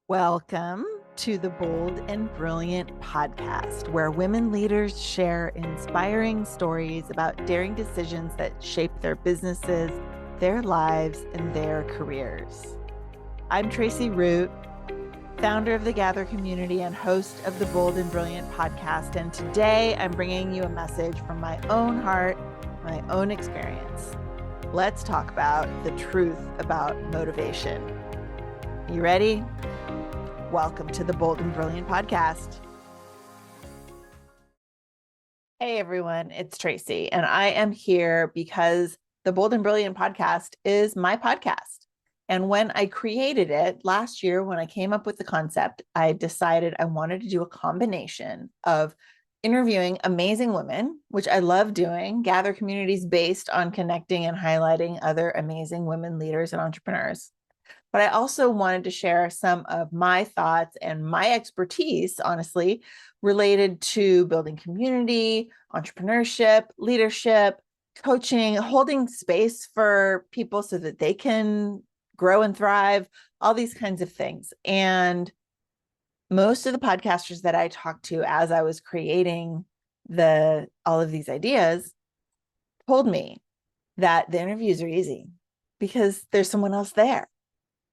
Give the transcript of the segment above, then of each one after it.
Welcome to the Bold and Brilliant podcast, where women leaders share inspiring stories about daring decisions that shape their businesses, their lives, and their careers. I'm Tracie Root, founder of the Gather community and host of the Bold and Brilliant podcast. And today I'm bringing you a message from my own heart, my own experience. Let's talk about the truth about motivation. You ready? Welcome to the Bold and Brilliant podcast. Hey everyone, it's Tracie, and I am here because the Bold and Brilliant podcast is my podcast. And when I created it last year, when I came up with the concept, I decided I wanted to do a combination of interviewing amazing women, which I love doing, Gather communities based on connecting and highlighting other amazing women leaders and entrepreneurs. But I also wanted to share some of my thoughts and my expertise, honestly, related to building community, entrepreneurship, leadership, coaching, holding space for people so that they can grow and thrive, all these kinds of things. And most of the podcasters that I talked to as I was creating all of these ideas told me that the interviews are easy because there's someone else there.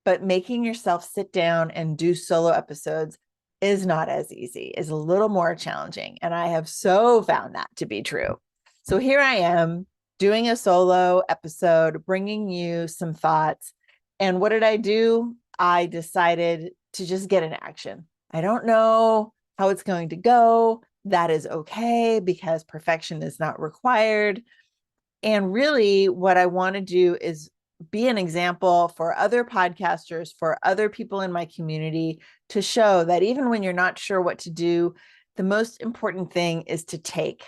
But making yourself sit down and do solo episodes is not as easy, is a little more challenging. And I have so found that to be true. So here I am doing a solo episode, bringing you some thoughts. And what did I do? I decided to just get in action. I don't know how it's going to go. That is okay because perfection is not required. And really what I want to do is be an example for other podcasters, for other people in my community, to show that even when you're not sure what to do, the most important thing is to take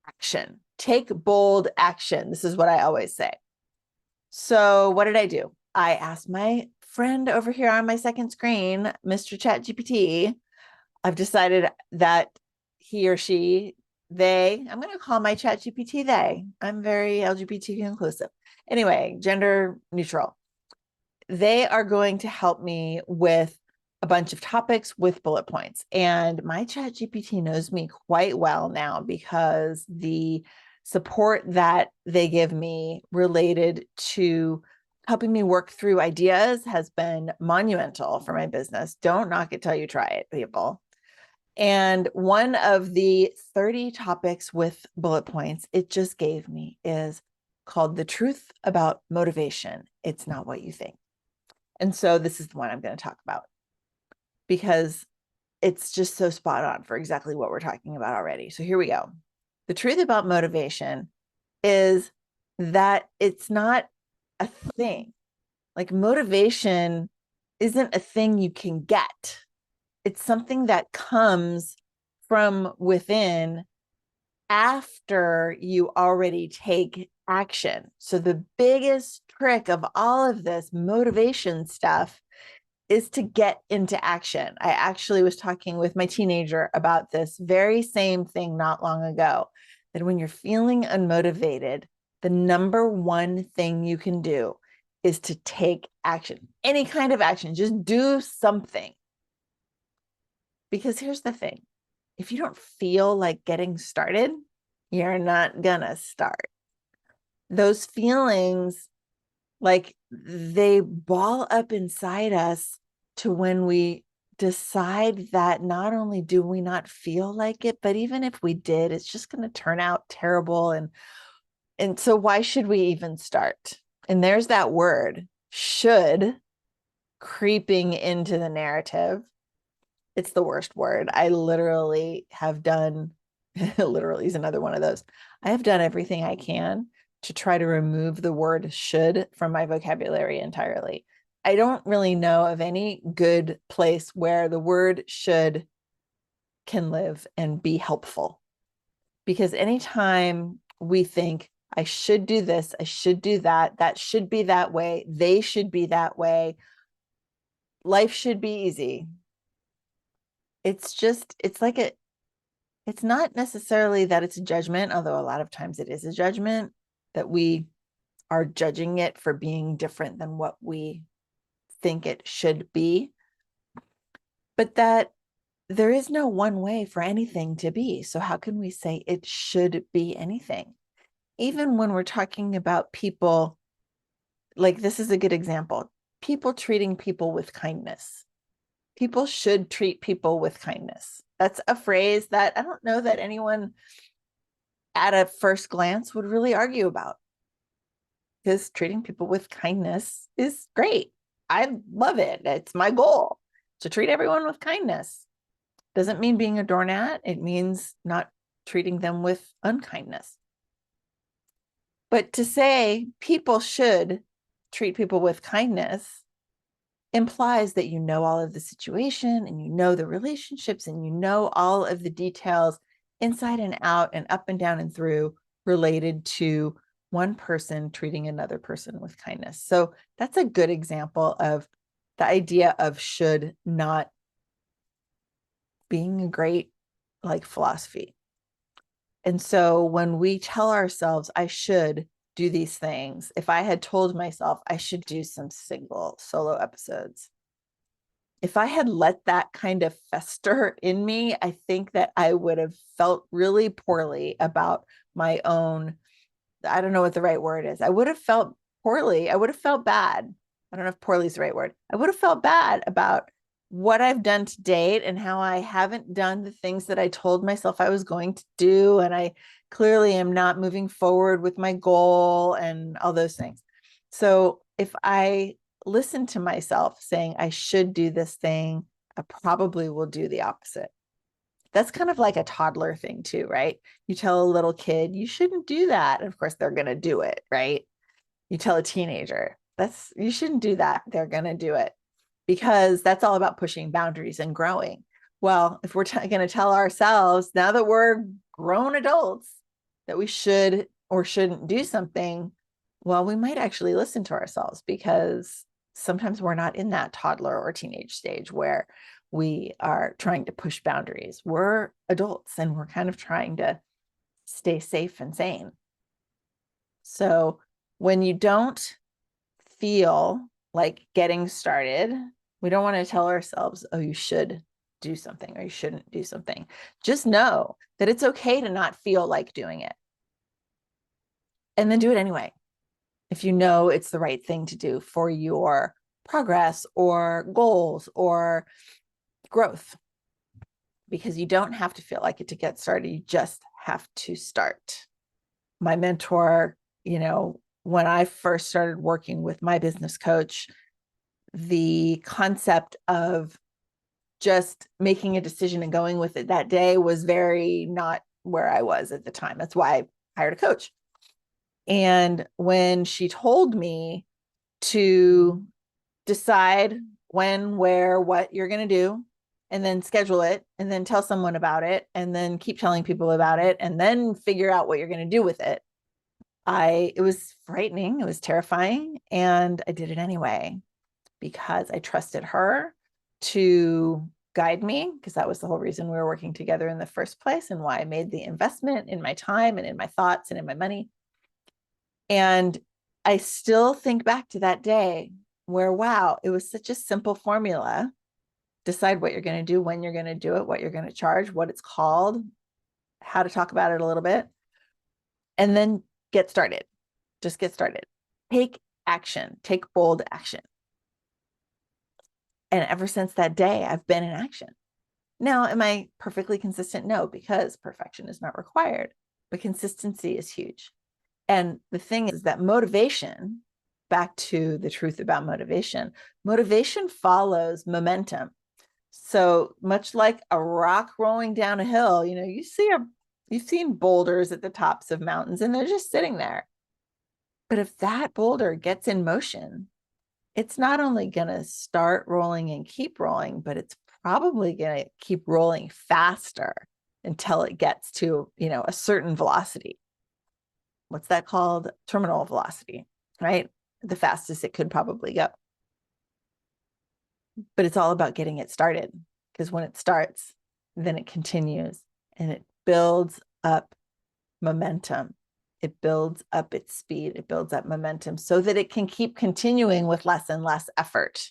action. Take bold action. This is what I always say. So what did I do? I asked my friend over here on my second screen, Mr. ChatGPT. I've decided that he or she, I'm going to call my ChatGPT they. I'm very LGBTQ inclusive. Anyway, gender neutral. They are going to help me with a bunch of topics with bullet points. And my ChatGPT knows me quite well now because the support that they give me related to helping me work through ideas has been monumental for my business. Don't knock it till you try it, people. And one of the 30 topics with bullet points it just gave me is called The Truth About Motivation. It's Not What You Think. And so this is the one I'm going to talk about because it's just so spot on for exactly what we're talking about already. So here we go. The truth about motivation is that it's not a thing. Like motivation isn't a thing you can get. It's something that comes from within after you already take action. So the biggest trick of all of this motivation stuff is to get into action. I actually was talking with my teenager about this very same thing not long ago, that when you're feeling unmotivated, the number one thing you can do is to take action, any kind of action, just do something. Because here's the thing, if you don't feel like getting started, you're not gonna start. Those feelings, like they ball up inside us to when we decide that not only do we not feel like it, but even if we did, it's just going to turn out terrible. And so why should we even start? And there's that word, should, creeping into the narrative. It's the worst word. I literally have done, literally is another one of those. I have done everything I can to try to remove the word should from my vocabulary entirely. I don't really know of any good place where the word should can live and be helpful. Because anytime we think, I should do this, I should do that, that should be that way, they should be that way, life should be easy. It's not necessarily that it's a judgment, although a lot of times it is a judgment, that we are judging it for being different than what we think it should be. but that there is no one way for anything to be. So how can we say it should be anything? Even when we're talking about people, like this is a good example, people treating people with kindness. People should treat people with kindness. That's a phrase that I don't know that anyone at a first glance would really argue about, because treating people with kindness is great. I love it. It's my goal to treat everyone with kindness. Doesn't mean being a doormat. It means not treating them with unkindness. But to say people should treat people with kindness implies that you know all of the situation and you know the relationships and you know all of the details inside and out and up and down and through related to one person treating another person with kindness. So that's a good example of the idea of should not being a great like philosophy. And so when we tell ourselves, I should do these things, if I had told myself I should do some single solo episodes, if I had let that kind of fester in me, I think that I would have felt really poorly about my own, I don't know what the right word is. I would have felt poorly. I would have felt bad. I don't know if poorly is the right word. I would have felt bad about what I've done to date and how I haven't done the things that I told myself I was going to do. And I clearly am not moving forward with my goal and all those things. So if I listen to myself saying I should do this thing, I probably will do the opposite. That's kind of like a toddler thing too, right? You tell a little kid, you shouldn't do that. And of course, they're going to do it, right? You tell a teenager, you shouldn't do that. They're going to do it because that's all about pushing boundaries and growing. Well, if we're going to tell ourselves now that we're grown adults that we should or shouldn't do something, well, we might actually listen to ourselves, because sometimes we're not in that toddler or teenage stage where we are trying to push boundaries. We're adults and we're kind of trying to stay safe and sane. So when you don't feel like getting started, we don't want to tell ourselves, oh, you should do something or you shouldn't do something. Just know that it's okay to not feel like doing it. And then do it anyway, if you know it's the right thing to do for your progress or goals or growth, because you don't have to feel like it to get started. You just have to start. My mentor, when I first started working with my business coach, the concept of just making a decision and going with it that day was very not where I was at the time. That's why I hired a coach. And when she told me to decide when, where, what you're going to do, and then schedule it, and then tell someone about it, and then keep telling people about it, and then figure out what you're going to do with it, it was frightening. It was terrifying. And I did it anyway, because I trusted her to guide me, because that was the whole reason we were working together in the first place and why I made the investment in my time and in my thoughts and in my money. And I still think back to that day where, wow, it was such a simple formula. Decide what you're going to do, when you're going to do it, what you're going to charge, what it's called, how to talk about it a little bit, and then get started. Just get started. Take action, take bold action. And ever since that day, I've been in action. Now, am I perfectly consistent? No, because perfection is not required, but consistency is huge. And the thing is that motivation, back to the truth about motivation follows momentum. So much like a rock rolling down a hill, you've seen boulders at the tops of mountains and they're just sitting there. But if that boulder gets in motion, it's not only going to start rolling and keep rolling, but it's probably going to keep rolling faster until it gets to, a certain velocity. What's that called? Terminal velocity, right? The fastest it could probably go. But it's all about getting it started, because when it starts, then it continues and it builds up momentum. It builds up its speed. It builds up momentum so that it can keep continuing with less and less effort.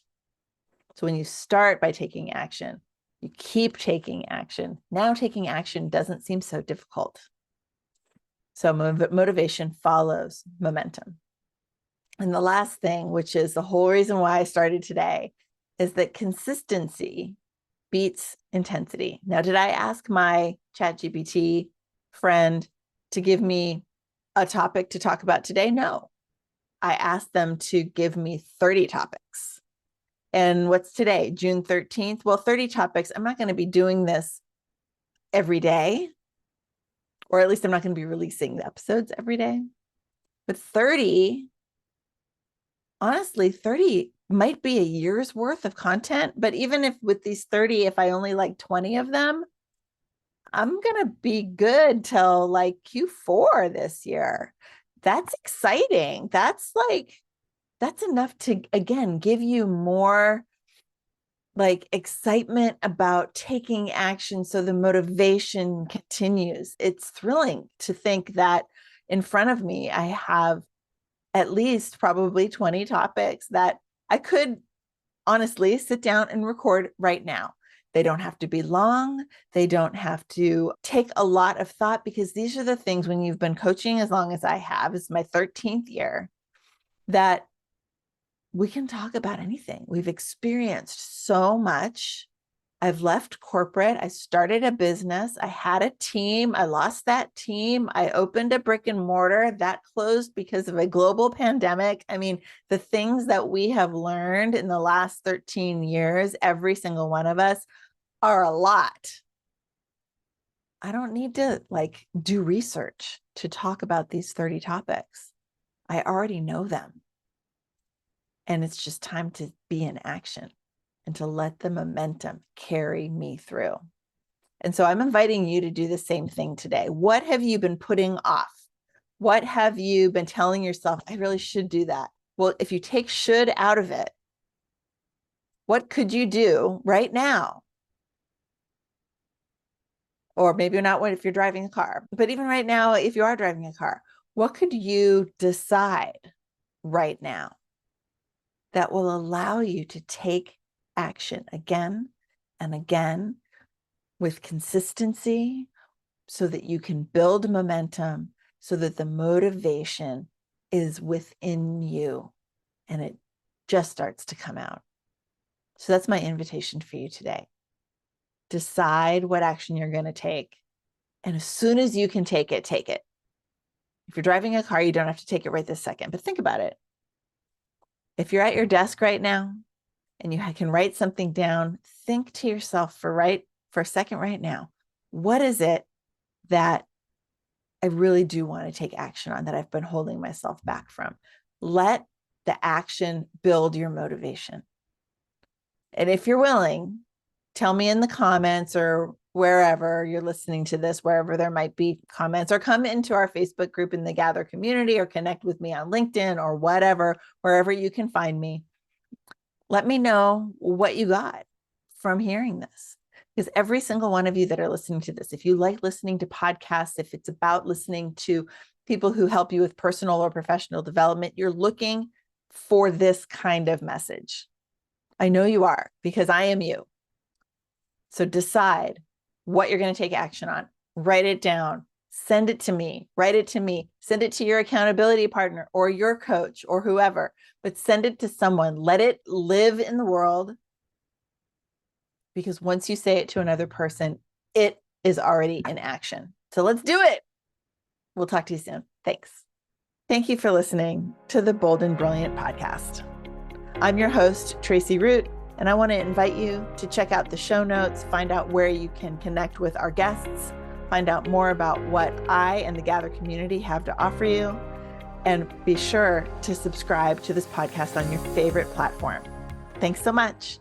So when you start by taking action, You keep taking action. Now taking action doesn't seem so difficult. So motivation follows momentum. And the last thing, which is the whole reason why I started today, is that consistency beats intensity. Now, did I ask my ChatGPT friend to give me a topic to talk about today? No. I asked them to give me 30 topics. And what's today, June 13th? Well, 30 topics. I'm not going to be doing this every day, or at least I'm not going to be releasing the episodes every day. But 30, honestly, 30 might be a year's worth of content. But even if with these 30, if I only like 20 of them, I'm going to be good till like Q4 this year. That's exciting. That's enough to, again, give you more like excitement about taking action so the motivation continues. It's thrilling to think that in front of me, I have at least probably 20 topics that I could honestly sit down and record right now. They don't have to be long. They don't have to take a lot of thought, because these are the things when you've been coaching as long as I have, it's my 13th year, that we can talk about anything. We've experienced so much. I've left corporate. I started a business. I had a team. I lost that team. I opened a brick and mortar that closed because of a global pandemic. I mean, the things that we have learned in the last 13 years, every single one of us, are a lot. I don't need to do research to talk about these 30 topics. I already know them. And it's just time to be in action and to let the momentum carry me through. And so I'm inviting you to do the same thing today. What have you been putting off? What have you been telling yourself, I really should do that? Well, if you take should out of it, what could you do right now? Or maybe not if you're driving a car, but even right now, if you are driving a car, what could you decide right now that will allow you to take action again and again with consistency, so that you can build momentum, so that the motivation is within you and it just starts to come out. So that's my invitation for you today. Decide what action you're going to take. And as soon as you can take it, take it. If you're driving a car, you don't have to take it right this second, but think about it. If you're at your desk right now and you can write something down, think to yourself for a second right now, what is it that I really do want to take action on that I've been holding myself back from? Let the action build your motivation. And if you're willing, tell me in the comments or wherever you're listening to this, wherever there might be comments, or come into our Facebook group in the Gather community, or connect with me on LinkedIn or whatever, wherever you can find me. Let me know what you got from hearing this. Because every single one of you that are listening to this, if you like listening to podcasts, if it's about listening to people who help you with personal or professional development, you're looking for this kind of message. I know you are, because I am you. So decide what you're going to take action on. Write it down. Send it to me. Write it to me. Send it to your accountability partner or your coach or whoever, but send it to someone. Let it live in the world, because once you say it to another person, it is already in action. So let's do it. We'll talk to you soon. Thanks. Thank you for listening to the Bold and Brilliant podcast. I'm your host, Tracie Root, and I want to invite you to check out the show notes, find out where you can connect with our guests, find out more about what I and the Gather community have to offer you, and be sure to subscribe to this podcast on your favorite platform. Thanks so much.